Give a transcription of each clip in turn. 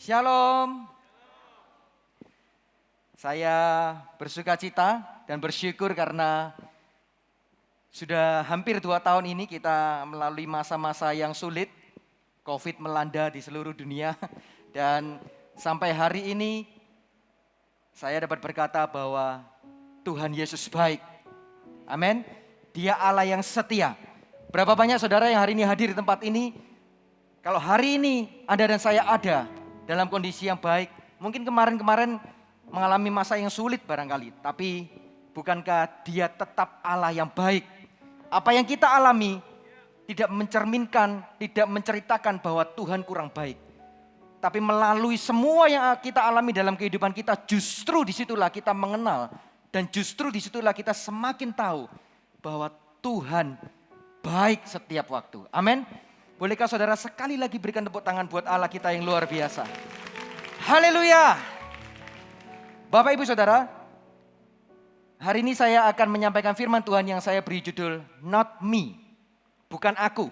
Shalom. Saya bersuka cita dan bersyukur karena sudah hampir 2 tahun ini kita melalui masa-masa yang sulit. COVID melanda di seluruh dunia dan sampai hari ini saya dapat berkata bahwa Tuhan Yesus baik. Amin. Dia Allah yang setia. Berapa banyak saudara yang hari ini hadir di tempat ini? Kalau hari ini Anda dan saya ada dalam kondisi yang baik, mungkin kemarin-kemarin mengalami masa yang sulit barangkali, tapi bukankah Dia tetap Allah yang baik? Apa yang kita alami tidak mencerminkan, tidak menceritakan bahwa Tuhan kurang baik. Tapi melalui semua yang kita alami dalam kehidupan kita, justru disitulah kita mengenal dan justru disitulah kita semakin tahu bahwa Tuhan baik setiap waktu. Amin. Bolehkah saudara sekali lagi berikan tepuk tangan buat Allah kita yang luar biasa. Haleluya. Bapak Ibu Saudara, hari ini saya akan menyampaikan firman Tuhan yang saya beri judul Not Me, bukan aku.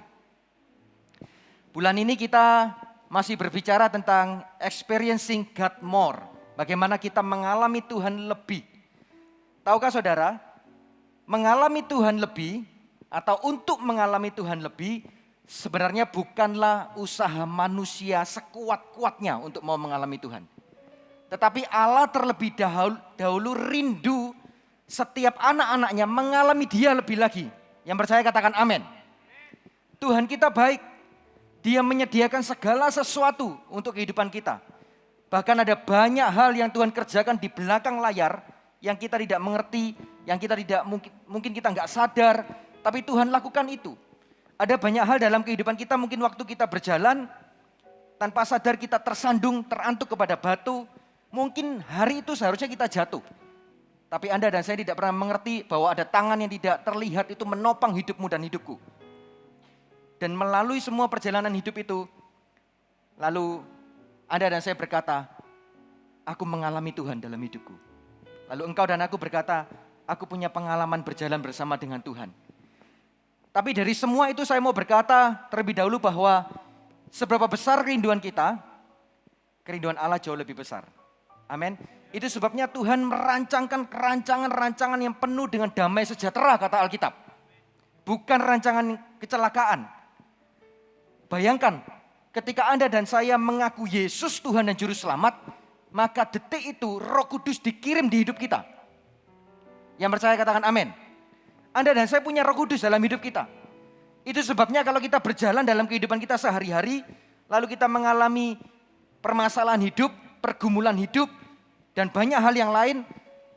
Bulan ini kita masih berbicara tentang experiencing God more. Bagaimana kita mengalami Tuhan lebih. Tahukah saudara, mengalami Tuhan lebih atau untuk mengalami Tuhan lebih sebenarnya bukanlah usaha manusia sekuat-kuatnya untuk mau mengalami Tuhan. Tetapi Allah terlebih dahulu rindu setiap anak-anaknya mengalami Dia lebih lagi. Yang percaya katakan amin. Tuhan kita baik. Dia menyediakan segala sesuatu untuk kehidupan kita. Bahkan ada banyak hal yang Tuhan kerjakan di belakang layar yang kita tidak mengerti, yang kita tidak mungkin kita nggak sadar, tapi Tuhan lakukan itu. Ada banyak hal dalam kehidupan kita, mungkin waktu kita berjalan tanpa sadar kita tersandung, terantuk kepada batu. Mungkin hari itu seharusnya kita jatuh. Tapi Anda dan saya tidak pernah mengerti bahwa ada tangan yang tidak terlihat itu menopang hidupmu dan hidupku. Dan melalui semua perjalanan hidup itu, lalu Anda dan saya berkata, aku mengalami Tuhan dalam hidupku. Lalu engkau dan aku berkata, aku punya pengalaman berjalan bersama dengan Tuhan. Tapi dari semua itu saya mau berkata terlebih dahulu bahwa seberapa besar kerinduan kita, kerinduan Allah jauh lebih besar. Amin. Itu sebabnya Tuhan merancangkan rancangan yang penuh dengan damai sejahtera kata Alkitab. Bukan rancangan kecelakaan. Bayangkan ketika Anda dan saya mengaku Yesus Tuhan dan Juru Selamat, maka detik itu Roh Kudus dikirim di hidup kita. Yang percaya katakan amin. Anda dan saya punya Roh Kudus dalam hidup kita. Itu sebabnya kalau kita berjalan dalam kehidupan kita sehari-hari, lalu kita mengalami permasalahan hidup, pergumulan hidup, dan banyak hal yang lain,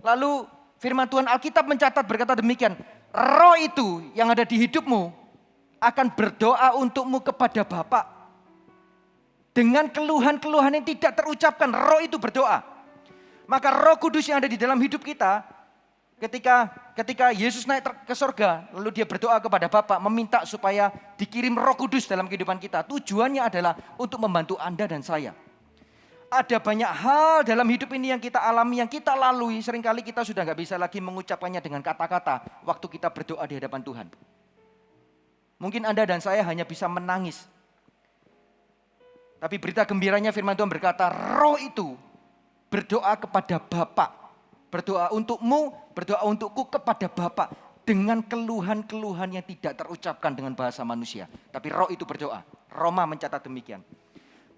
lalu firman Tuhan Alkitab mencatat berkata demikian, Roh itu yang ada di hidupmu akan berdoa untukmu kepada Bapa. Dengan keluhan-keluhan yang tidak terucapkan, Roh itu berdoa. Maka Roh Kudus yang ada di dalam hidup kita, ketika Yesus naik ke surga, lalu dia berdoa kepada Bapa, meminta supaya dikirim Roh Kudus dalam kehidupan kita. Tujuannya adalah untuk membantu Anda dan saya. Ada banyak hal dalam hidup ini yang kita alami, yang kita lalui. Seringkali kita sudah gak bisa lagi mengucapkannya dengan kata-kata waktu kita berdoa di hadapan Tuhan. Mungkin Anda dan saya hanya bisa menangis. Tapi berita gembiranya firman Tuhan berkata, Roh itu berdoa kepada Bapa. Berdoa untukmu, berdoa untukku kepada Bapa. Dengan keluhan-keluhan yang tidak terucapkan dengan bahasa manusia. Tapi Roh itu berdoa. Roma mencatat demikian.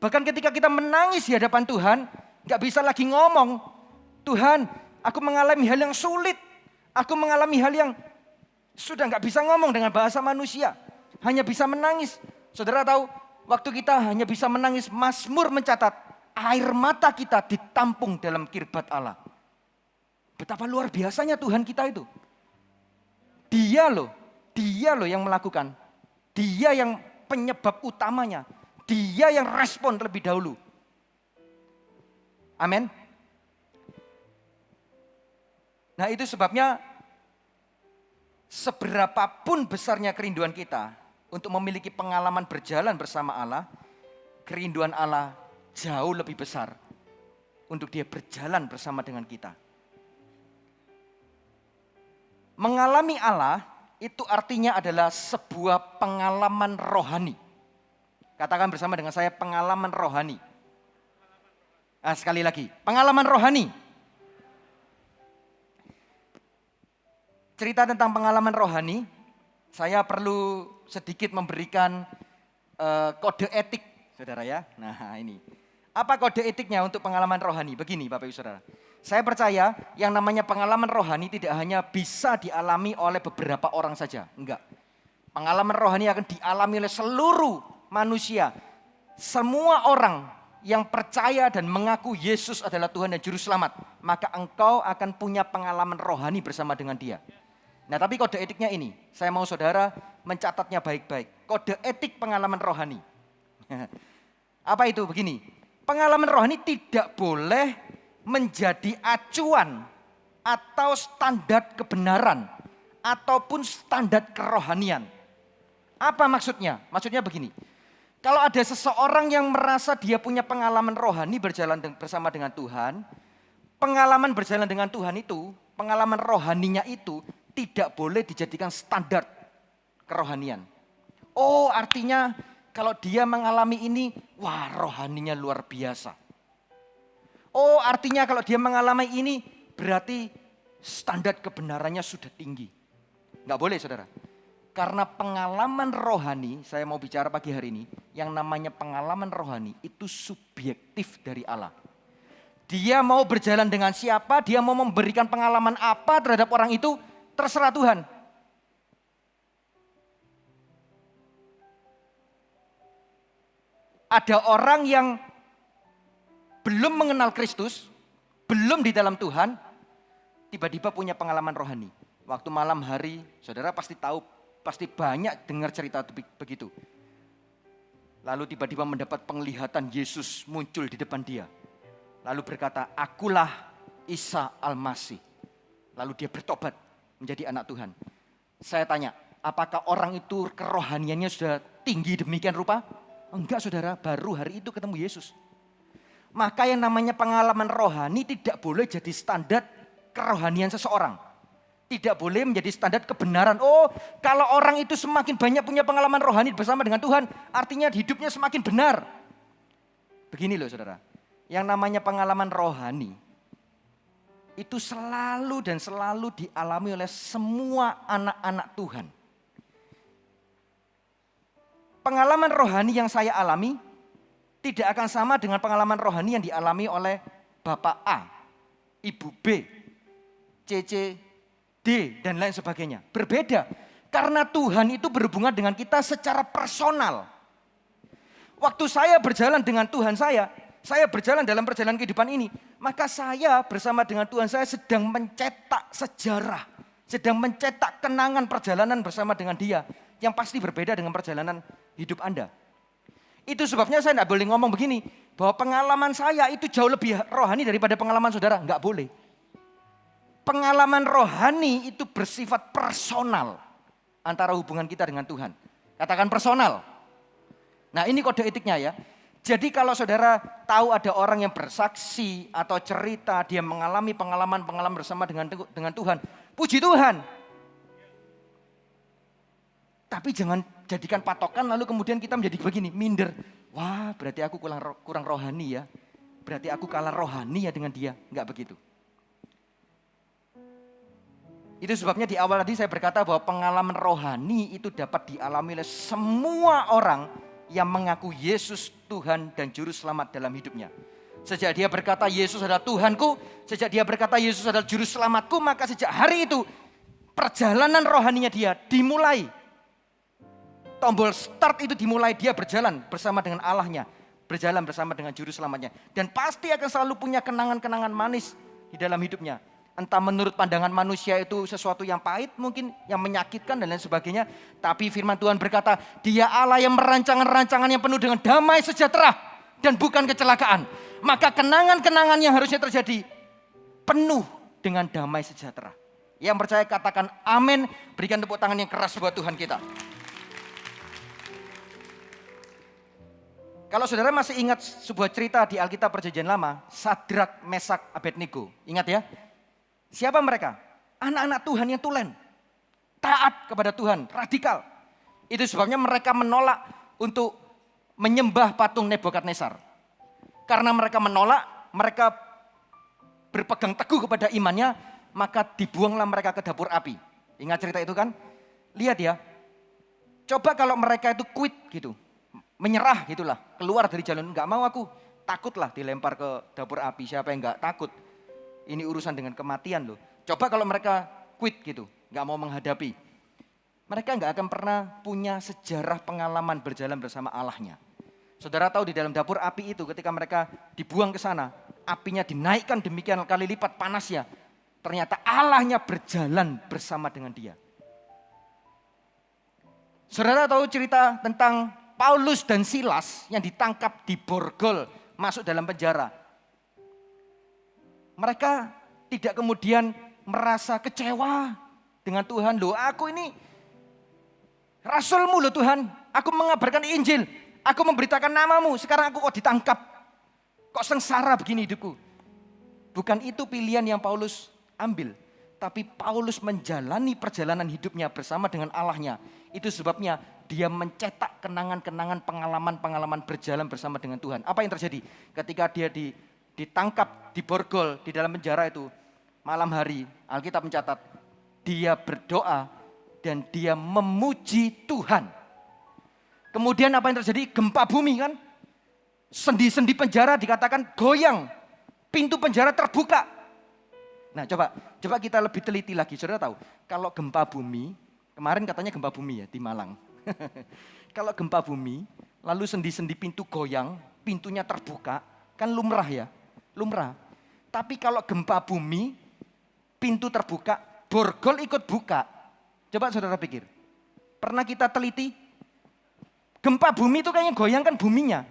Bahkan ketika kita menangis di hadapan Tuhan, gak bisa lagi ngomong, Tuhan, aku mengalami hal yang sulit. Aku mengalami hal yang sudah gak bisa ngomong dengan bahasa manusia. Hanya bisa menangis. Saudara tahu, waktu kita hanya bisa menangis, Mazmur mencatat, air mata kita ditampung dalam kirbat Allah. Betapa luar biasanya Tuhan kita itu. Dia loh yang melakukan. Dia yang penyebab utamanya. Dia yang respon terlebih dahulu. Amin. Nah itu sebabnya seberapapun besarnya kerinduan kita untuk memiliki pengalaman berjalan bersama Allah, kerinduan Allah jauh lebih besar untuk Dia berjalan bersama dengan kita. Mengalami Allah itu artinya adalah sebuah pengalaman rohani. Katakan bersama dengan saya, pengalaman rohani. Sekali lagi, pengalaman rohani. Cerita tentang pengalaman rohani, saya perlu sedikit memberikan kode etik, saudara ya. Nah ini, apa kode etiknya untuk pengalaman rohani? Begini Bapak Ibu Saudara, saya percaya yang namanya pengalaman rohani tidak hanya bisa dialami oleh beberapa orang saja, enggak. Pengalaman rohani akan dialami oleh seluruh manusia. Semua orang yang percaya dan mengaku Yesus adalah Tuhan dan Juru Selamat, maka engkau akan punya pengalaman rohani bersama dengan Dia. Nah tapi kode etiknya ini, saya mau saudara mencatatnya baik-baik. Kode etik pengalaman rohani. Apa itu? Begini, pengalaman rohani tidak boleh menjadi acuan atau standar kebenaran ataupun standar kerohanian. Apa maksudnya? Maksudnya begini, kalau ada seseorang yang merasa dia punya pengalaman rohani berjalan bersama dengan Tuhan, pengalaman berjalan dengan Tuhan itu, pengalaman rohaninya itu tidak boleh dijadikan standar kerohanian. Oh artinya kalau dia mengalami ini, wah rohaninya luar biasa. Oh artinya kalau dia mengalami ini berarti standar kebenarannya sudah tinggi. Enggak boleh saudara. Karena pengalaman rohani, saya mau bicara pagi hari ini, yang namanya pengalaman rohani itu subjektif dari Allah. Dia mau berjalan dengan siapa, dia mau memberikan pengalaman apa terhadap orang itu, terserah Tuhan. Ada orang yang belum mengenal Kristus, belum di dalam Tuhan, tiba-tiba punya pengalaman rohani. Waktu malam hari, saudara pasti tahu, pasti banyak dengar cerita begitu. Lalu tiba-tiba mendapat penglihatan Yesus muncul di depan dia. Lalu berkata, akulah Isa Al-Masih. Lalu dia bertobat menjadi anak Tuhan. Saya tanya, apakah orang itu kerohaniannya sudah tinggi demikian rupa? Enggak saudara, baru hari itu ketemu Yesus. Maka yang namanya pengalaman rohani tidak boleh jadi standar kerohanian seseorang. Tidak boleh menjadi standar kebenaran. Oh, kalau orang itu semakin banyak punya pengalaman rohani bersama dengan Tuhan, artinya hidupnya semakin benar. Begini loh saudara, yang namanya pengalaman rohani itu selalu dan selalu dialami oleh semua anak-anak Tuhan. Pengalaman rohani yang saya alami tidak akan sama dengan pengalaman rohani yang dialami oleh Bapak A, Ibu B, CC, D, dan lain sebagainya. Berbeda, karena Tuhan itu berhubungan dengan kita secara personal. Waktu saya berjalan dengan Tuhan saya berjalan dalam perjalanan kehidupan ini, maka saya bersama dengan Tuhan saya sedang mencetak sejarah, sedang mencetak kenangan perjalanan bersama dengan Dia, yang pasti berbeda dengan perjalanan hidup Anda. Itu sebabnya saya tidak boleh ngomong begini, bahwa pengalaman saya itu jauh lebih rohani daripada pengalaman saudara. Enggak boleh. Pengalaman rohani itu bersifat personal antara hubungan kita dengan Tuhan. Katakan personal. Nah ini kode etiknya ya. Jadi kalau saudara tahu ada orang yang bersaksi atau cerita dia mengalami pengalaman-pengalaman bersama dengan Tuhan, puji Tuhan. Tapi jangan jadikan patokan lalu kemudian kita menjadi begini, minder. Wah berarti aku kurang rohani ya. Berarti aku kalah rohani ya dengan dia. Enggak begitu. Itu sebabnya di awal tadi saya berkata bahwa pengalaman rohani itu dapat dialami oleh semua orang yang mengaku Yesus Tuhan dan Juru Selamat dalam hidupnya. Sejak dia berkata Yesus adalah Tuhanku, sejak dia berkata Yesus adalah Juru Selamatku, maka sejak hari itu perjalanan rohaninya dia dimulai. Tombol start itu dimulai, dia berjalan bersama dengan Allahnya, berjalan bersama dengan Juru Selamatnya. Dan pasti akan selalu punya kenangan-kenangan manis di dalam hidupnya. Entah menurut pandangan manusia itu sesuatu yang pahit, mungkin yang menyakitkan dan lain sebagainya. Tapi firman Tuhan berkata, Dia Allah yang merancang rancangan yang penuh dengan damai sejahtera dan bukan kecelakaan. Maka kenangan-kenangan yang harusnya terjadi penuh dengan damai sejahtera. Yang percaya katakan amin, berikan tepuk tangan yang keras buat Tuhan kita. Kalau saudara masih ingat sebuah cerita di Alkitab Perjanjian Lama, Sadrak, Mesak, Abednego. Ingat ya? Siapa mereka? Anak-anak Tuhan yang tulen. Taat kepada Tuhan, radikal. Itu sebabnya mereka menolak untuk menyembah patung Nebukadnezar. Karena mereka menolak, mereka berpegang teguh kepada imannya, maka dibuanglah mereka ke dapur api. Ingat cerita itu kan? Lihat ya, coba kalau mereka itu quit gitu, menyerah gitulah, keluar dari jalan, enggak mau aku, takutlah dilempar ke dapur api. Siapa yang enggak takut? Ini urusan dengan kematian loh. Coba kalau mereka quit gitu, enggak mau menghadapi. Mereka enggak akan pernah punya sejarah pengalaman berjalan bersama Allahnya. Saudara tahu di dalam dapur api itu ketika mereka dibuang ke sana, apinya dinaikkan demikian kali lipat panasnya. Ternyata Allahnya berjalan bersama dengan dia. Saudara tahu cerita tentang Paulus dan Silas yang ditangkap di borgol, masuk dalam penjara. Mereka tidak kemudian merasa kecewa dengan Tuhan. Loh, aku ini rasulmu loh Tuhan, aku mengabarkan Injil, aku memberitakan namamu, sekarang aku kok ditangkap. Kok sengsara begini hidupku. Bukan itu pilihan yang Paulus ambil. Tapi Paulus menjalani perjalanan hidupnya bersama dengan Allahnya. Itu sebabnya dia mencetak kenangan-kenangan pengalaman-pengalaman berjalan bersama dengan Tuhan. Apa yang terjadi? Ketika dia ditangkap, diborgol di dalam penjara itu. Malam hari, Alkitab mencatat, dia berdoa dan dia memuji Tuhan. Kemudian apa yang terjadi? Gempa bumi kan? Sendi-sendi penjara dikatakan goyang. Pintu penjara terbuka. Nah coba kita lebih teliti lagi. Saudara tahu, kalau gempa bumi, kemarin katanya gempa bumi ya di Malang. Kalau gempa bumi, lalu sendi-sendi pintu goyang, pintunya terbuka, kan lumrah ya, lumrah. Tapi kalau gempa bumi, pintu terbuka, borgol ikut buka. Coba saudara pikir, pernah kita teliti? Gempa bumi itu kayaknya goyang kan buminya.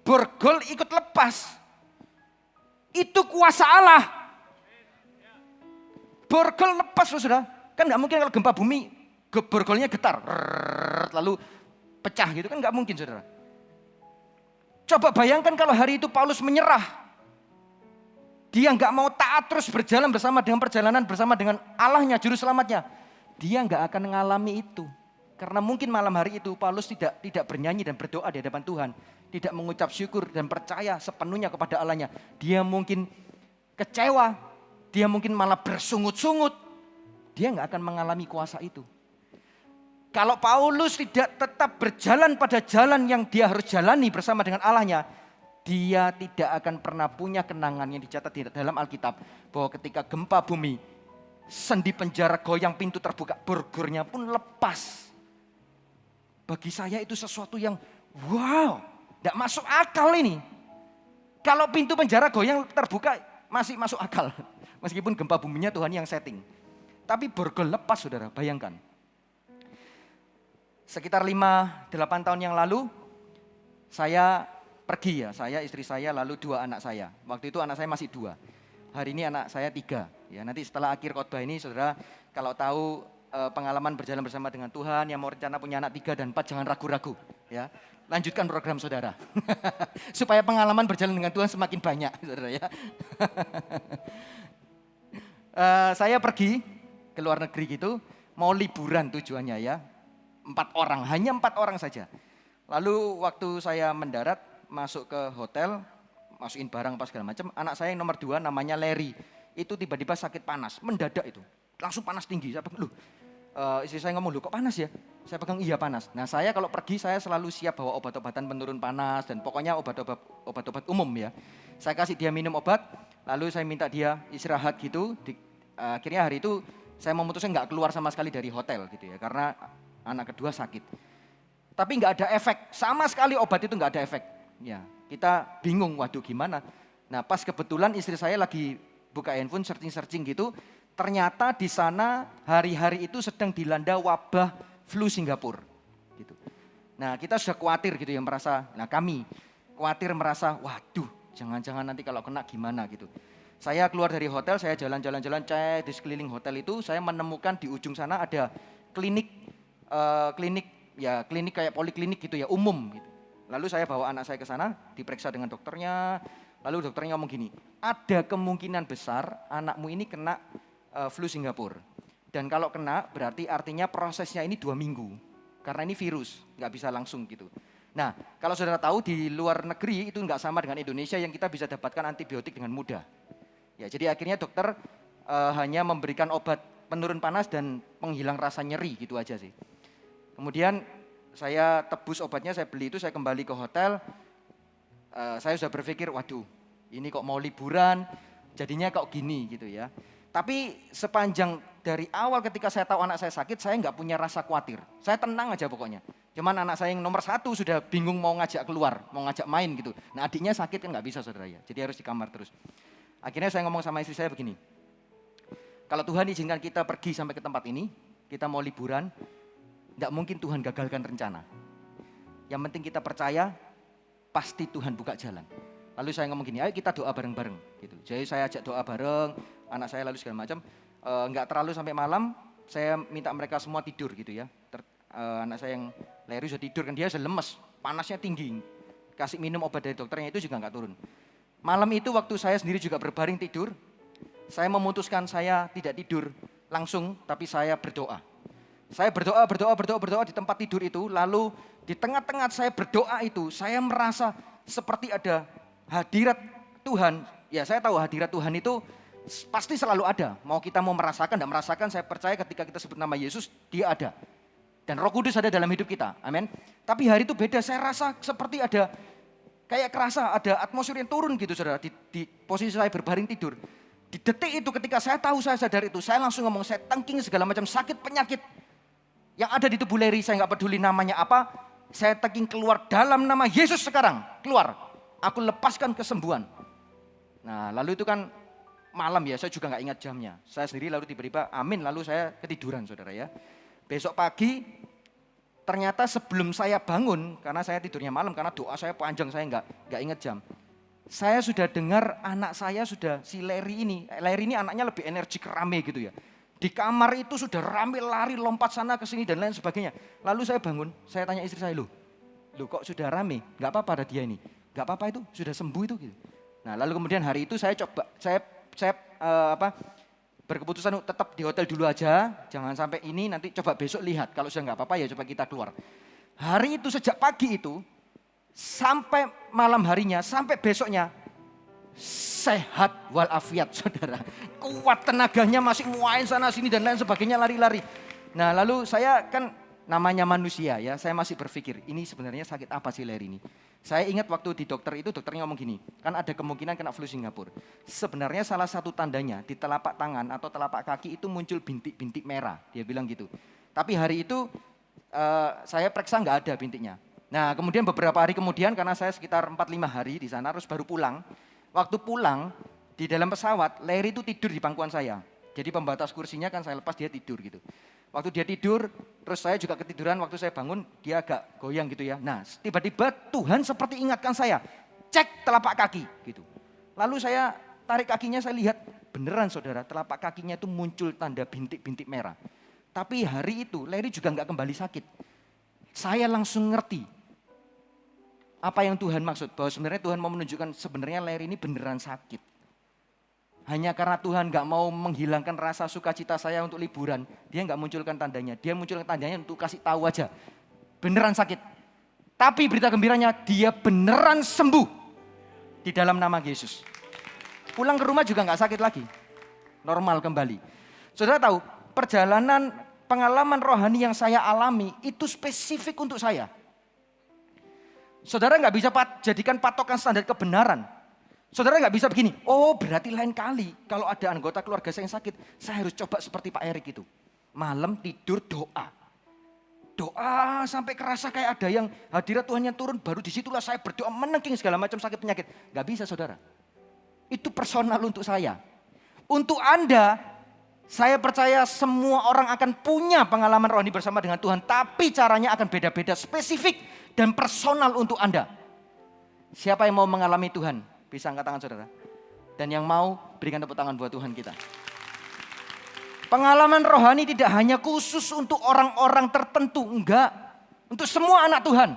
Borgol ikut lepas. Itu kuasa Allah. Borgol lepas loh saudara. Kan gak mungkin kalau gempa bumi borgolnya getar. Lalu pecah gitu kan gak mungkin saudara. Coba bayangkan kalau hari itu Paulus menyerah. Dia gak mau taat terus berjalan bersama dengan perjalanan bersama dengan Allahnya, juru selamatnya. Dia gak akan mengalami itu. Karena mungkin malam hari itu Paulus tidak bernyanyi dan berdoa di hadapan Tuhan. Tidak mengucap syukur dan percaya sepenuhnya kepada Allahnya. Dia mungkin kecewa. Dia mungkin malah bersungut-sungut. Dia nggak akan mengalami kuasa itu. Kalau Paulus tidak tetap berjalan pada jalan yang dia harus jalani bersama dengan Allahnya, dia tidak akan pernah punya kenangan yang dicatat di dalam Alkitab. Bahwa ketika gempa bumi, sendi penjara goyang, pintu terbuka, borgolnya pun lepas. Bagi saya itu sesuatu yang wow, tidak masuk akal ini. Kalau pintu penjara goyang terbuka masih masuk akal. Meskipun gempa buminya Tuhan yang setting. Tapi borgol lepas saudara, bayangkan. Sekitar 5-8 tahun yang lalu, saya pergi ya. Saya, istri saya, lalu 2 anak saya. Waktu itu anak saya masih 2. Hari ini anak saya 3. Ya, nanti setelah akhir khotbah ini saudara, kalau tahu pengalaman berjalan bersama dengan Tuhan, yang mau rencana punya anak 3 dan 4, jangan ragu-ragu. Ya, lanjutkan program saudara. Supaya pengalaman berjalan dengan Tuhan semakin banyak saudara ya. Saya pergi ke luar negeri gitu, mau liburan tujuannya ya. 4 orang, hanya 4 orang saja. Lalu waktu saya mendarat, masuk ke hotel, masukin barang apa segala macam. Anak saya yang nomor 2 namanya Larry, itu tiba-tiba sakit panas, mendadak itu. Langsung panas tinggi, saya pegang, istri saya ngomong, kok panas ya? Saya pegang, iya panas. Nah saya kalau pergi saya selalu siap bawa obat-obatan penurun panas dan pokoknya obat-obat umum ya. Saya kasih dia minum obat, lalu saya minta dia istirahat gitu. Akhirnya hari itu saya memutuskan nggak keluar sama sekali dari hotel gitu ya, karena anak kedua sakit. Tapi nggak ada efek, sama sekali obat itu nggak ada efek. Ya, kita bingung, waduh gimana. Nah pas kebetulan istri saya lagi buka handphone searching gitu, ternyata di sana hari-hari itu sedang dilanda wabah flu Singapura. Gitu. Nah kita sudah khawatir gitu ya merasa, nah kami khawatir merasa, waduh jangan-jangan nanti kalau kena gimana gitu. Saya keluar dari hotel, saya jalan-jalan cek di sekeliling hotel itu, saya menemukan di ujung sana ada klinik kayak poliklinik gitu ya, umum gitu. Lalu saya bawa anak saya ke sana, diperiksa dengan dokternya, lalu dokternya ngomong gini, ada kemungkinan besar anakmu ini kena flu Singapura. Dan kalau kena berarti artinya prosesnya ini 2 minggu, karena ini virus, nggak bisa langsung gitu. Nah, kalau saudara tahu di luar negeri itu nggak sama dengan Indonesia yang kita bisa dapatkan antibiotik dengan mudah. Ya, jadi akhirnya dokter hanya memberikan obat penurun panas dan penghilang rasa nyeri gitu aja sih. Kemudian saya tebus obatnya, saya beli itu, saya kembali ke hotel. Saya sudah berpikir, waduh, ini kok mau liburan, jadinya kok gini gitu ya. Tapi sepanjang dari awal ketika saya tahu anak saya sakit, saya nggak punya rasa khawatir. Saya tenang aja pokoknya. Cuman anak saya yang nomor 1 sudah bingung mau ngajak keluar, mau ngajak main gitu. Nah adiknya sakit kan nggak bisa saudara ya, jadi harus di kamar terus. Akhirnya saya ngomong sama istri saya begini, kalau Tuhan izinkan kita pergi sampai ke tempat ini, kita mau liburan, nggak mungkin Tuhan gagalkan rencana. Yang penting kita percaya, pasti Tuhan buka jalan. Lalu saya ngomong gini, ayo kita doa bareng-bareng gitu. Jadi saya ajak doa bareng, anak saya lalu segala macam. Nggak terlalu sampai malam, saya minta mereka semua tidur gitu ya. Anak saya yang Larry sudah tidur kan, dia sudah lemes, panasnya tinggi. Kasih minum obat dari dokternya itu juga nggak turun. Malam itu waktu saya sendiri juga berbaring tidur, saya memutuskan saya tidak tidur langsung, tapi saya berdoa. Saya berdoa di tempat tidur itu, lalu di tengah-tengah saya berdoa itu, saya merasa seperti ada hadirat Tuhan. Ya saya tahu hadirat Tuhan itu pasti selalu ada. Mau kita mau merasakan, tidak merasakan, saya percaya ketika kita sebut nama Yesus, dia ada. Dan Roh Kudus ada dalam hidup kita, amin. Tapi hari itu beda, saya rasa seperti ada, kayak kerasa ada atmosfer yang turun gitu saudara, di posisi saya berbaring tidur. Di detik itu ketika saya tahu, saya sadar itu, saya langsung ngomong, saya tangking segala macam sakit penyakit yang ada di tubuh Larry, saya nggak peduli namanya apa, saya tangking keluar dalam nama Yesus sekarang, keluar. Aku lepaskan kesembuhan. Nah lalu itu kan malam ya, saya juga nggak ingat jamnya. Saya sendiri lalu tiba-tiba amin, lalu saya ketiduran saudara ya. Besok pagi ternyata sebelum saya bangun, karena saya tidurnya malam, karena doa saya panjang, saya nggak ingat jam. Saya sudah dengar anak saya sudah, si Larry ini anaknya lebih energik, rame gitu ya. Di kamar itu sudah rame, lari, lompat sana ke sini dan lain sebagainya. Lalu saya bangun, saya tanya istri saya, loh kok sudah rame? Nggak apa-apa ada dia ini? Nggak apa-apa itu, sudah sembuh itu gitu. Nah lalu kemudian hari itu saya coba, saya berkeputusan tetap di hotel dulu aja, jangan sampai ini, nanti coba besok lihat, kalau sudah nggak apa-apa ya coba kita keluar. Hari itu sejak pagi itu, sampai malam harinya, sampai besoknya, sehat walafiat saudara. Kuat tenaganya, masih muain sana sini dan lain sebagainya, lari-lari. Nah lalu saya kan namanya manusia ya, saya masih berpikir, ini sebenarnya sakit apa sih Larry ini? Saya ingat waktu di dokter itu, dokternya ngomong gini, kan ada kemungkinan kena flu Singapura. Sebenarnya salah satu tandanya di telapak tangan atau telapak kaki itu muncul bintik-bintik merah, dia bilang gitu. Tapi hari itu saya periksa nggak ada bintiknya. Nah kemudian beberapa hari kemudian, karena saya sekitar 4-5 hari di sana, terus baru pulang. Waktu pulang di dalam pesawat, Larry itu tidur di pangkuan saya. Jadi pembatas kursinya kan saya lepas, dia tidur gitu. Waktu dia tidur, terus saya juga ketiduran, waktu saya bangun dia agak goyang gitu ya. Nah tiba-tiba Tuhan seperti ingatkan saya, cek telapak kaki gitu. Lalu saya tarik kakinya, saya lihat beneran saudara, telapak kakinya itu muncul tanda bintik-bintik merah. Tapi hari itu Larry juga nggak kembali sakit. Saya langsung ngerti apa yang Tuhan maksud, bahwa sebenarnya Tuhan mau menunjukkan sebenarnya Larry ini beneran sakit. Hanya karena Tuhan gak mau menghilangkan rasa sukacita saya untuk liburan, dia gak munculkan tandanya. Dia munculkan tandanya untuk kasih tahu aja, beneran sakit. Tapi berita gembiranya, dia beneran sembuh di dalam nama Yesus. Pulang ke rumah juga gak sakit lagi, normal kembali. Saudara tahu, perjalanan pengalaman rohani yang saya alami itu spesifik untuk saya. Saudara gak bisa jadikan patokan standar kebenaran. Saudara nggak bisa begini, oh berarti lain kali kalau ada anggota keluarga saya yang sakit, saya harus coba seperti Pak Erik itu. Malam tidur doa. Doa sampai kerasa kayak ada yang hadirat Tuhan yang turun, baru disitulah saya berdoa menengking segala macam sakit penyakit. Nggak bisa saudara. Itu personal untuk saya. Untuk Anda, saya percaya semua orang akan punya pengalaman rohani bersama dengan Tuhan, tapi caranya akan beda-beda, spesifik dan personal untuk Anda. Siapa yang mau mengalami Tuhan? Bisa angkat tangan saudara. Dan yang mau berikan tepuk tangan buat Tuhan kita. Pengalaman rohani tidak hanya khusus untuk orang-orang tertentu. Enggak. Untuk semua anak Tuhan.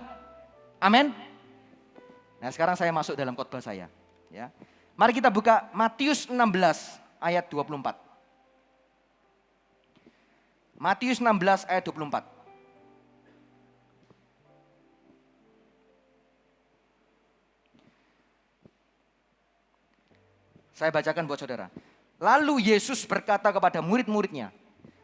Amin. Nah sekarang saya masuk dalam khotbah saya. Ya. Mari kita buka Matius 16 ayat 24. Matius 16 ayat 24. Saya bacakan buat saudara. Lalu Yesus berkata kepada murid-muridnya,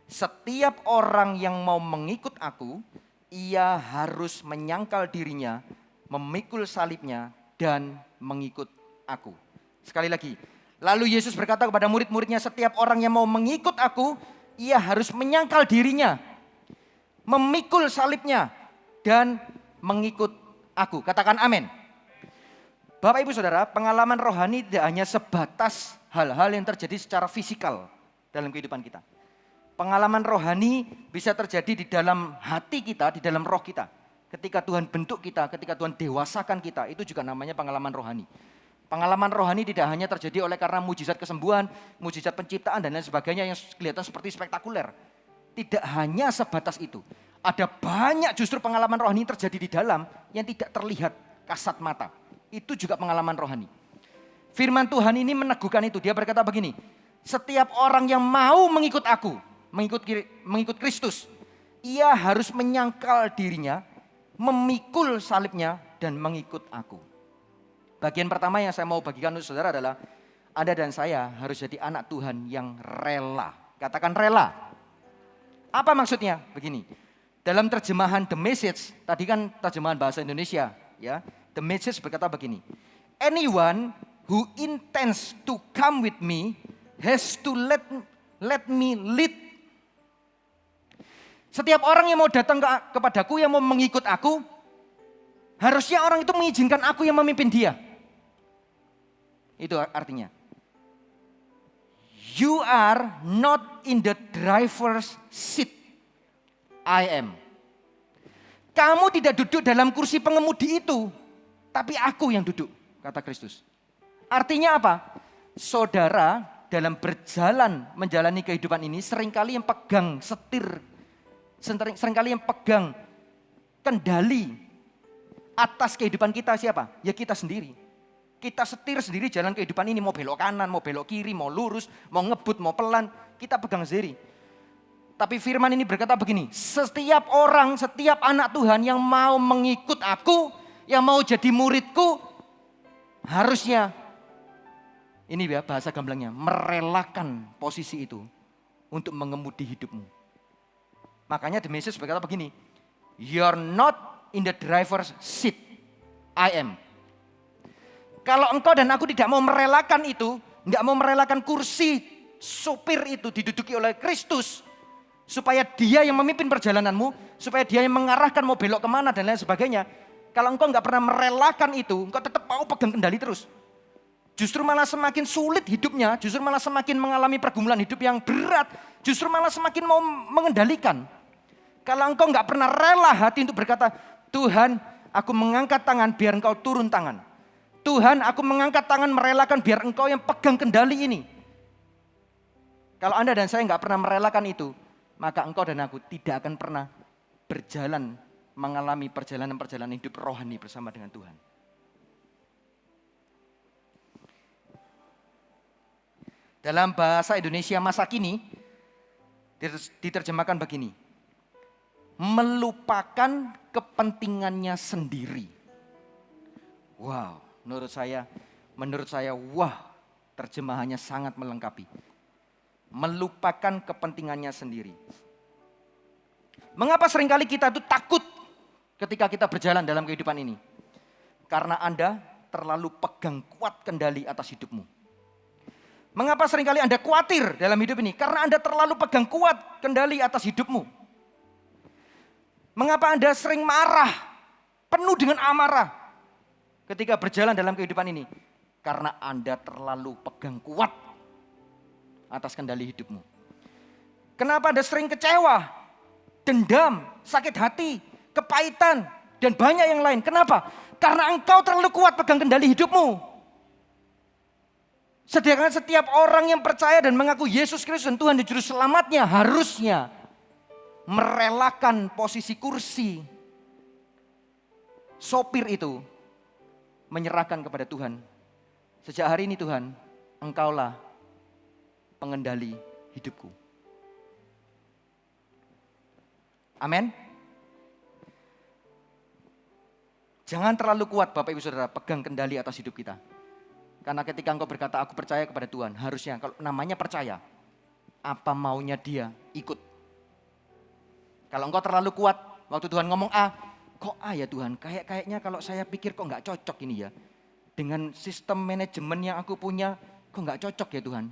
setiap orang yang mau mengikut aku, ia harus menyangkal dirinya, memikul salibnya, dan mengikut aku. Sekali lagi. Lalu Yesus berkata kepada murid-muridnya, setiap orang yang mau mengikut aku, ia harus menyangkal dirinya, memikul salibnya, dan mengikut aku. Katakan amin. Bapak Ibu Saudara, pengalaman rohani tidak hanya sebatas hal-hal yang terjadi secara fisikal dalam kehidupan kita. Pengalaman rohani bisa terjadi di dalam hati kita, di dalam roh kita. Ketika Tuhan bentuk kita, ketika Tuhan dewasakan kita, itu juga namanya pengalaman rohani. Pengalaman rohani tidak hanya terjadi oleh karena mujizat kesembuhan, mujizat penciptaan dan lain sebagainya yang kelihatan seperti spektakuler. Tidak hanya sebatas itu. Ada banyak justru pengalaman rohani terjadi di dalam yang tidak terlihat kasat mata. Itu juga pengalaman rohani. Firman Tuhan ini meneguhkan itu. Dia berkata begini, setiap orang yang mau mengikut aku, mengikut Kristus, ia harus menyangkal dirinya, memikul salibnya, dan mengikut aku. Bagian pertama yang saya mau bagikan untuk saudara adalah Anda dan saya harus jadi anak Tuhan yang rela. Katakan rela. Apa maksudnya? Begini, dalam terjemahan The Message, tadi kan terjemahan bahasa Indonesia, ya. The Message berkata begini, anyone who intends to come with me has to let me lead. Setiap orang yang mau datang kepadaku, yang mau mengikut aku, harusnya orang itu mengizinkan aku yang memimpin dia. Itu artinya. You are not in the driver's seat. I am. Kamu tidak duduk dalam kursi pengemudi itu, tapi aku yang duduk, kata Kristus. Artinya apa? Saudara dalam berjalan menjalani kehidupan ini seringkali yang pegang setir, seringkali yang pegang kendali atas kehidupan kita siapa? Ya kita sendiri. Kita setir sendiri jalan kehidupan ini, mau belok kanan, mau belok kiri, mau lurus, mau ngebut, mau pelan, kita pegang sendiri. Tapi firman ini berkata begini, setiap orang, setiap anak Tuhan yang mau mengikut aku, yang mau jadi muridku, harusnya, ini ya bahasa gamblangnya, merelakan posisi itu untuk mengemudi hidupmu. Makanya The Message berkata begini, you're not in the driver's seat, I am. Kalau engkau dan aku tidak mau merelakan itu, tidak mau merelakan kursi sopir itu diduduki oleh Kristus, supaya dia yang memimpin perjalananmu, supaya dia yang mengarahkan mau belok kemana dan lain sebagainya. Kalau engkau nggak pernah merelakan itu, engkau tetap mau pegang kendali terus. Justru malah semakin sulit hidupnya, justru malah semakin mengalami pergumulan hidup yang berat, justru malah semakin mau mengendalikan. Kalau engkau nggak pernah rela hati untuk berkata, Tuhan, aku mengangkat tangan biar engkau turun tangan. Tuhan, aku mengangkat tangan merelakan biar engkau yang pegang kendali ini. Kalau Anda dan saya nggak pernah merelakan itu, maka engkau dan aku tidak akan pernah berjalan, mengalami perjalanan-perjalanan hidup rohani bersama dengan Tuhan. Dalam bahasa Indonesia masa kini, diterjemahkan begini. Melupakan kepentingannya sendiri. Wow, menurut saya, terjemahannya sangat melengkapi. Melupakan kepentingannya sendiri. Mengapa seringkali kita itu takut ketika kita berjalan dalam kehidupan ini? Karena Anda terlalu pegang kuat kendali atas hidupmu. Mengapa seringkali Anda khawatir dalam hidup ini? Karena Anda terlalu pegang kuat kendali atas hidupmu. Mengapa Anda sering marah, penuh dengan amarah ketika berjalan dalam kehidupan ini? Karena Anda terlalu pegang kuat atas kendali hidupmu. Kenapa Anda sering kecewa, dendam, sakit hati, kepahitan, dan banyak yang lain? Kenapa? Karena engkau terlalu kuat pegang kendali hidupmu. Sedangkan setiap orang yang percaya dan mengaku Yesus Kristus dan Tuhan dan Juru Selamatnya harusnya merelakan posisi kursi sopir itu, menyerahkan kepada Tuhan. Sejak hari ini Tuhan, Engkaulah pengendali hidupku. Amin. Jangan terlalu kuat Bapak Ibu Saudara pegang kendali atas hidup kita. Karena ketika engkau berkata aku percaya kepada Tuhan, harusnya kalau namanya percaya, apa maunya dia ikut. Kalau engkau terlalu kuat, waktu Tuhan ngomong A, kok A ya Tuhan? Kayaknya kalau saya pikir kok nggak cocok ini ya. Dengan sistem manajemen yang aku punya, kok nggak cocok ya Tuhan.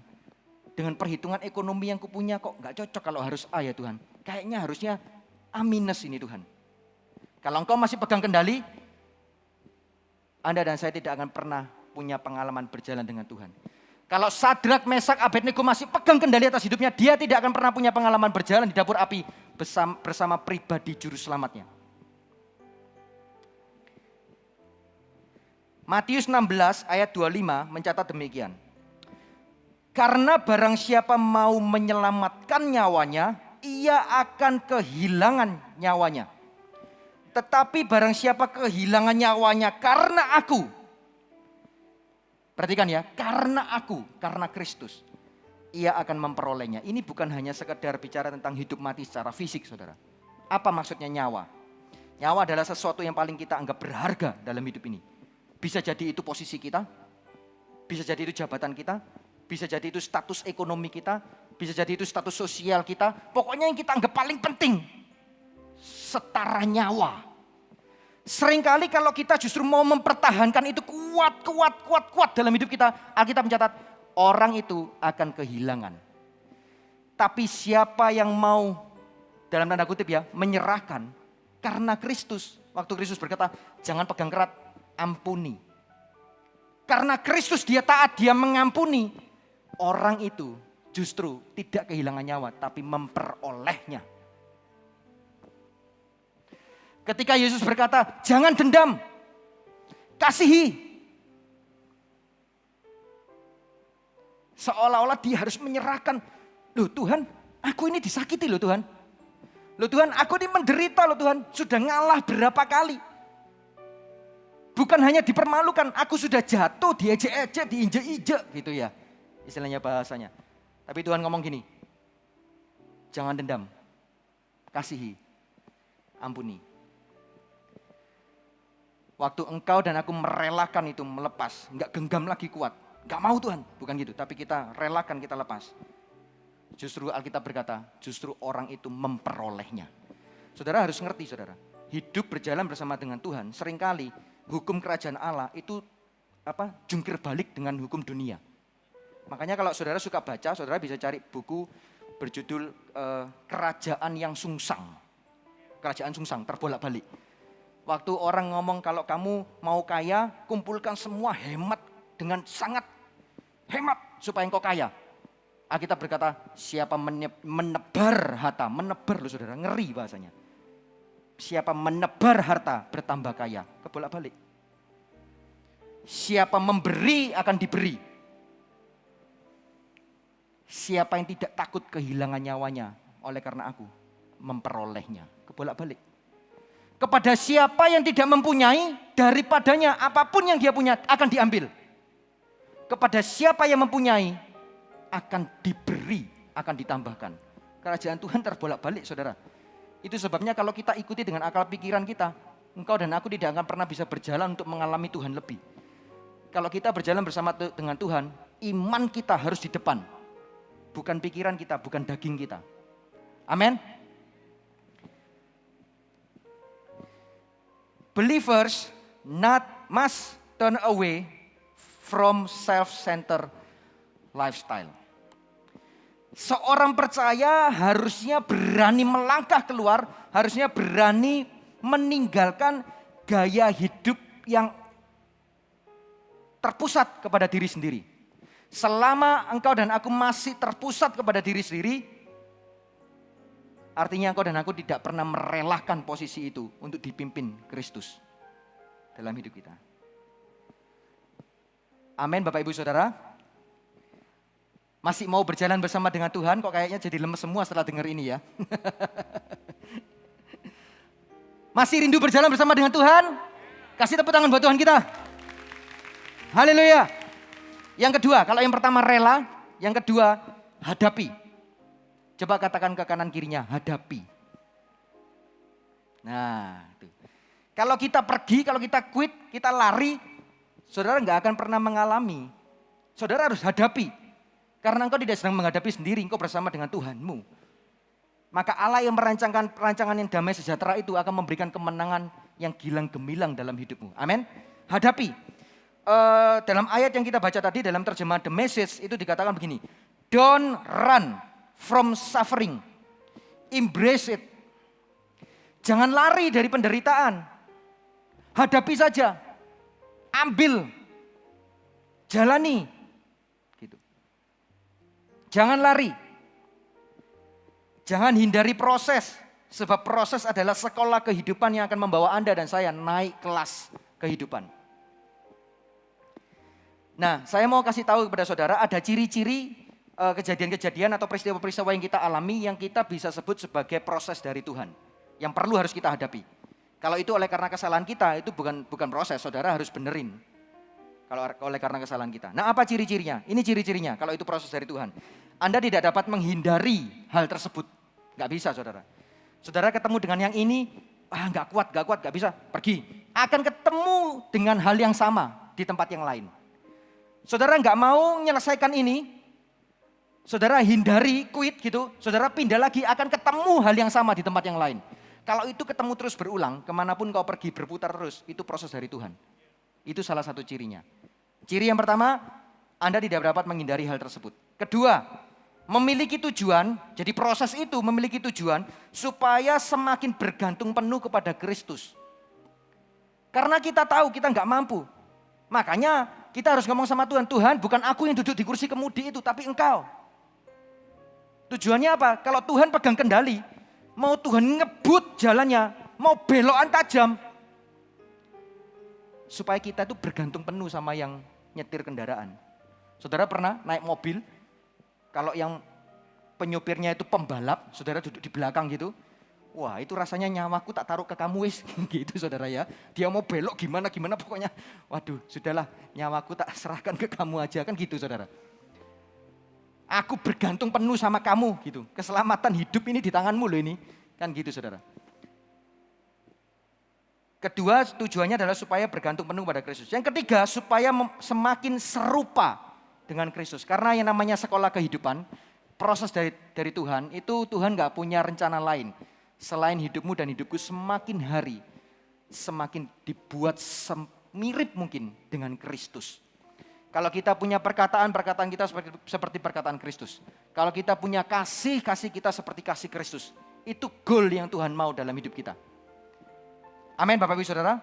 Dengan perhitungan ekonomi yang aku punya, kok nggak cocok kalau harus A ya Tuhan. Kayaknya harusnya A minus ini Tuhan. Kalau engkau masih pegang kendali, Anda dan saya tidak akan pernah punya pengalaman berjalan dengan Tuhan. Kalau Sadrak, Mesak, Abednego masih pegang kendali atas hidupnya, dia tidak akan pernah punya pengalaman berjalan di dapur api bersama pribadi juru selamatnya. Matius 16 ayat 25 mencatat demikian. Karena barang siapa mau menyelamatkan nyawanya, ia akan kehilangan nyawanya. Tetapi barang siapa kehilangan nyawanya karena aku, perhatikan ya, karena Kristus, ia akan memperolehnya. Ini bukan hanya sekedar bicara tentang hidup mati secara fisik, saudara. Apa maksudnya nyawa? Nyawa adalah sesuatu yang paling kita anggap berharga dalam hidup ini. Bisa jadi itu posisi kita, bisa jadi itu jabatan kita, bisa jadi itu status ekonomi kita, bisa jadi itu status sosial kita. Pokoknya yang kita anggap paling penting, setara nyawa. Seringkali kalau kita justru mau mempertahankan itu kuat dalam hidup kita, Alkitab mencatat orang itu akan kehilangan. Tapi siapa yang mau, dalam tanda kutip ya, menyerahkan karena Kristus. Waktu Kristus berkata, jangan pegang erat, ampuni. Karena Kristus dia taat, dia mengampuni. Orang itu justru tidak kehilangan nyawa, tapi memperolehnya. Ketika Yesus berkata, jangan dendam, kasihi. Seolah-olah dia harus menyerahkan. Loh Tuhan, aku ini disakiti loh Tuhan. Loh Tuhan, aku ini menderita loh Tuhan. Sudah ngalah berapa kali. Bukan hanya dipermalukan, aku sudah jatuh, diejek-ejek, diinjek-injek gitu ya. Istilahnya bahasanya. Tapi Tuhan ngomong gini, jangan dendam, kasihi, ampuni. Waktu engkau dan aku merelakan itu melepas, enggak genggam lagi kuat. Enggak mau Tuhan, bukan gitu. Tapi kita relakan, kita lepas. Justru Alkitab berkata, justru orang itu memperolehnya. Saudara harus ngerti saudara, hidup berjalan bersama dengan Tuhan. Seringkali hukum kerajaan Allah itu jungkir balik dengan hukum dunia. Makanya kalau saudara suka baca, saudara bisa cari buku berjudul Kerajaan yang Sungsang. Kerajaan Sungsang, terbolak-balik. Waktu orang ngomong kalau kamu mau kaya, kumpulkan semua, hemat dengan sangat hemat supaya engkau kaya. Alkitab berkata, siapa menebar harta, menebar loh saudara, ngeri bahasanya. Siapa menebar harta bertambah kaya, kebolak-balik. Siapa memberi akan diberi. Siapa yang tidak takut kehilangan nyawanya oleh karena aku, memperolehnya, kebolak-balik. Kepada siapa yang tidak mempunyai, daripadanya apapun yang dia punya akan diambil. Kepada siapa yang mempunyai, akan diberi, akan ditambahkan. Kerajaan Tuhan terbolak-balik saudara. Itu sebabnya kalau kita ikuti dengan akal pikiran kita, engkau dan aku tidak akan pernah bisa berjalan untuk mengalami Tuhan lebih. Kalau kita berjalan bersama dengan Tuhan, iman kita harus di depan. Bukan pikiran kita, bukan daging kita. Amin. Believers must turn away from self-centered lifestyle. Seorang percaya harusnya berani melangkah keluar, harusnya berani meninggalkan gaya hidup yang terpusat kepada diri sendiri. Selama engkau dan aku masih terpusat kepada diri sendiri, artinya engkau dan aku tidak pernah merelakan posisi itu untuk dipimpin Kristus dalam hidup kita. Amin Bapak Ibu Saudara. Masih mau berjalan bersama dengan Tuhan, kok kayaknya jadi lemes semua setelah dengar ini ya. Masih rindu berjalan bersama dengan Tuhan? Kasih tepuk tangan buat Tuhan kita. Haleluya. Yang kedua, kalau yang pertama rela, yang kedua hadapi. Coba katakan ke kanan kirinya, hadapi. Nah, itu. Kalau kita pergi, kalau kita quit, kita lari, saudara nggak akan pernah mengalami Saudara harus hadapi. Karena engkau tidak sedang menghadapi sendiri, engkau bersama dengan Tuhanmu. Maka Allah yang merancangkan perancangan yang damai sejahtera itu akan memberikan kemenangan yang gilang gemilang dalam hidupmu. Amin. Hadapi. Dalam ayat yang kita baca tadi dalam terjemahan The Message itu dikatakan begini. Don't run from suffering. Embrace it. Jangan lari dari penderitaan. Hadapi saja. Ambil. Jalani. Gitu. Jangan lari. Jangan hindari proses. Sebab proses adalah sekolah kehidupan yang akan membawa Anda dan saya naik kelas kehidupan. Nah, saya mau kasih tahu kepada saudara ada ciri-ciri kejadian-kejadian atau peristiwa-peristiwa yang kita alami yang kita bisa sebut sebagai proses dari Tuhan. Yang perlu harus kita hadapi. Kalau itu oleh karena kesalahan kita, itu bukan proses, saudara harus benerin. Kalau oleh karena kesalahan kita. Nah, apa ciri-cirinya? Ini ciri-cirinya kalau itu proses dari Tuhan. Anda tidak dapat menghindari hal tersebut. Gak bisa, saudara. Saudara ketemu dengan yang ini, gak kuat, gak bisa, pergi. Akan ketemu dengan hal yang sama di tempat yang lain. Saudara gak mau menyelesaikan ini, saudara hindari, quit gitu, saudara pindah lagi, akan ketemu hal yang sama di tempat yang lain. Kalau itu ketemu terus berulang, kemanapun kau pergi berputar terus, itu proses dari Tuhan. Itu salah satu cirinya. Ciri yang pertama, Anda tidak dapat menghindari hal tersebut. Kedua, memiliki tujuan, jadi proses itu memiliki tujuan supaya semakin bergantung penuh kepada Kristus. Karena kita tahu kita nggak mampu. Makanya kita harus ngomong sama Tuhan, Tuhan bukan aku yang duduk di kursi kemudi itu, tapi Engkau. Tujuannya apa? Kalau Tuhan pegang kendali, mau Tuhan ngebut jalannya, mau belokan tajam. Supaya kita itu bergantung penuh sama yang nyetir kendaraan. Saudara pernah naik mobil, kalau yang penyopirnya itu pembalap, saudara duduk di belakang gitu. Wah, itu rasanya nyawaku tak taruh ke kamu wis gitu saudara ya. Dia mau belok gimana pokoknya. Waduh, sudahlah nyawaku tak serahkan ke kamu aja kan gitu saudara. Aku bergantung penuh sama kamu gitu. Keselamatan hidup ini di tanganmu loh ini. Kan gitu saudara. Kedua tujuannya adalah supaya bergantung penuh pada Kristus. Yang ketiga supaya semakin serupa dengan Kristus. Karena yang namanya sekolah kehidupan, proses dari Tuhan, itu Tuhan gak punya rencana lain. Selain hidupmu dan hidupku semakin hari, semakin dibuat semirip mungkin dengan Kristus. Kalau kita punya perkataan kita seperti perkataan Kristus. Kalau kita punya kasih kita seperti kasih Kristus. Itu goal yang Tuhan mau dalam hidup kita. Amin Bapak Ibu Saudara.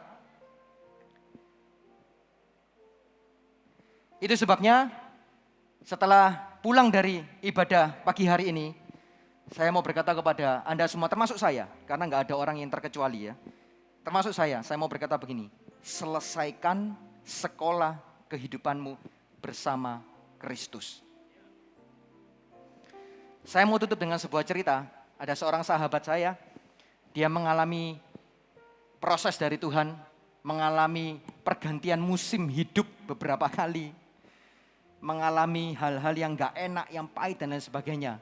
Itu sebabnya setelah pulang dari ibadah pagi hari ini, saya mau berkata kepada Anda semua, termasuk saya, karena gak ada orang yang terkecuali ya. Termasuk saya mau berkata begini, selesaikan sekolah kehidupanmu bersama Kristus. Saya mau tutup dengan sebuah cerita, ada seorang sahabat saya, dia mengalami proses dari Tuhan, mengalami pergantian musim hidup beberapa kali, mengalami hal-hal yang gak enak, yang pahit dan lain sebagainya.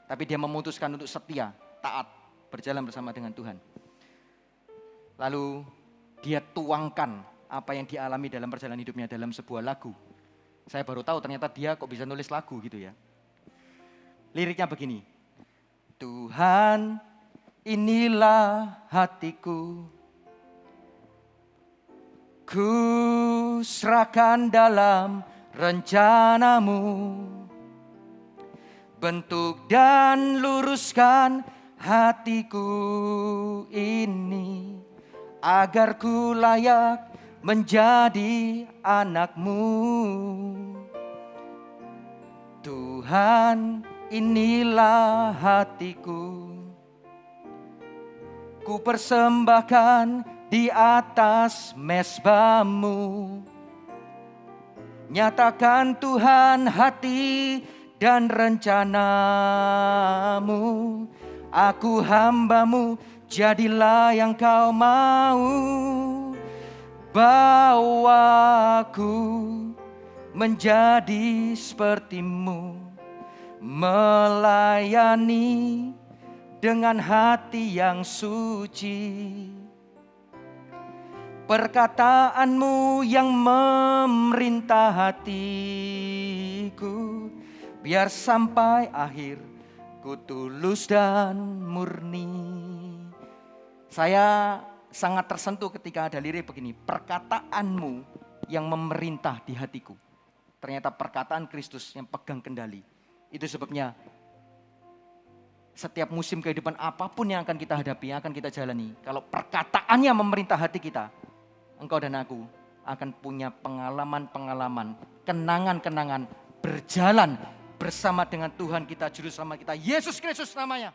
Tapi dia memutuskan untuk setia, taat, berjalan bersama dengan Tuhan. Lalu dia tuangkan apa yang dialami dalam perjalanan hidupnya dalam sebuah lagu. Saya baru tahu ternyata dia kok bisa nulis lagu gitu ya. Liriknya begini. Tuhan, inilah hatiku. Ku serahkan dalam rencanamu. Bentuk dan luruskan hatiku ini, agar ku layak menjadi anakmu. Tuhan, inilah hatiku. Ku persembahkan di atas mezbamu. Nyatakan Tuhan hati dan rencanamu. Aku hambamu, jadilah yang kau mau. Bawa aku menjadi sepertimu, melayani dengan hati yang suci. Perkataanmu yang memerintah hatiku, biar sampai akhir ku tulus dan murni. Saya sangat tersentuh ketika ada lirik begini, perkataanmu yang memerintah di hatiku. Ternyata perkataan Kristus yang pegang kendali. Itu sebabnya setiap musim kehidupan apapun yang akan kita hadapi, yang akan kita jalani, kalau perkataannya memerintah hati kita, engkau dan aku akan punya pengalaman-pengalaman, kenangan-kenangan, berjalan bersama dengan Tuhan kita, Juru Selamat kita, Yesus Kristus namanya.